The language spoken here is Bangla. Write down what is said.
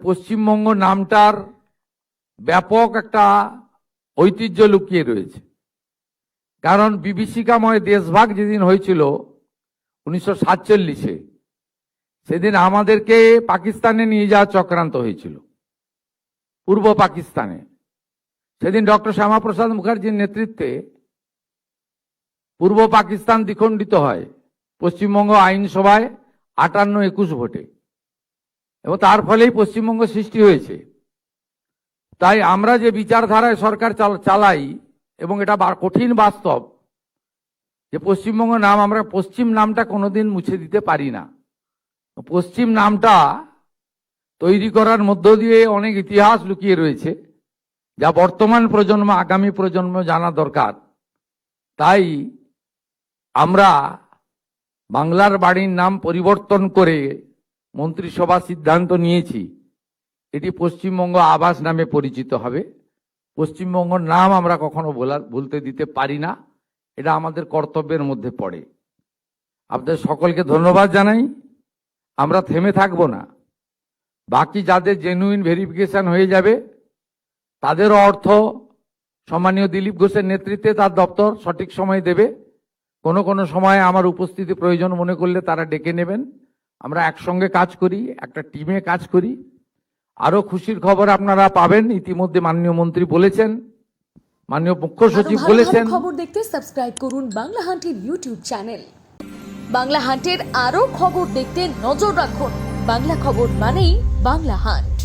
পশ্চিমবঙ্গ নামটার ব্যাপক একটা ঐতিহ্য লুকিয়ে রয়েছে। কারণ বিভীষিকাময় দেশভাগ যেদিন হয়েছিল 1947-এ, সেদিন আমাদেরকে পাকিস্তানে নিয়ে যাওয়ার চক্রান্ত হয়েছিল, পূর্ব পাকিস্তানে। সেদিন ডক্টর শ্যামাপ্রসাদ মুখার্জির নেতৃত্বে পূর্ব পাকিস্তান দ্বিখণ্ডিত হয় পশ্চিমবঙ্গ আইনসভায় 58-21 ভোটে, এবং তার ফলেই পশ্চিমবঙ্গ সৃষ্টি হয়েছে। তাই আমরা যে বিচারধারায় সরকার চালাই, এবং এটা কঠিন বাস্তব যে পশ্চিমবঙ্গ নাম, আমরা পশ্চিম নামটা কোনোদিন মুছে দিতে পারি না। পশ্চিম নামটা তৈরি করার মধ্য দিয়ে অনেক ইতিহাস লুকিয়ে রয়েছে, যা বর্তমান প্রজন্ম, আগামী প্রজন্ম জানা দরকার। তাই আমরা বাংলার বাড়ির নাম পরিবর্তন করে মন্ত্রিসভা সিদ্ধান্ত নিয়েছি, এটি পশ্চিমবঙ্গ আবাস নামে পরিচিত হবে। পশ্চিমবঙ্গের নাম আমরা কখনো বলতে দিতে পারি না, এটা আমাদের কর্তব্যের মধ্যে পড়ে। আপনাদের সকলকে ধন্যবাদ জানাই। আমরা থেমে থাকবো না। বাকি যাদের জেনুইন ভেরিফিকেশন হয়ে যাবে তাদেরও অর্থ সম্মানীয় দিলীপ ঘোষের নেতৃত্বে তার দপ্তর সঠিক সময় দেবে। কোনো কোনো সময় আমার উপস্থিতি প্রয়োজন মনে করলে তারা ডেকে নেবেন। আমরা একসঙ্গে কাজ করি, একটা টিমে কাজ করি। আরো খুশির খবর আপনারা পাবেন, ইতিমধ্যে মাননীয় মন্ত্রী বলেছেন, মাননীয় মুখ্য সচিব বলেছেন। খবর দেখতে সাবস্ক্রাইব করুন বাংলা হান্টের ইউটিউব চ্যানেল। বাংলা হান্টের আরো খবর দেখতে নজর রাখুন। বাংলা খবর মানেই বাংলা হান্ট।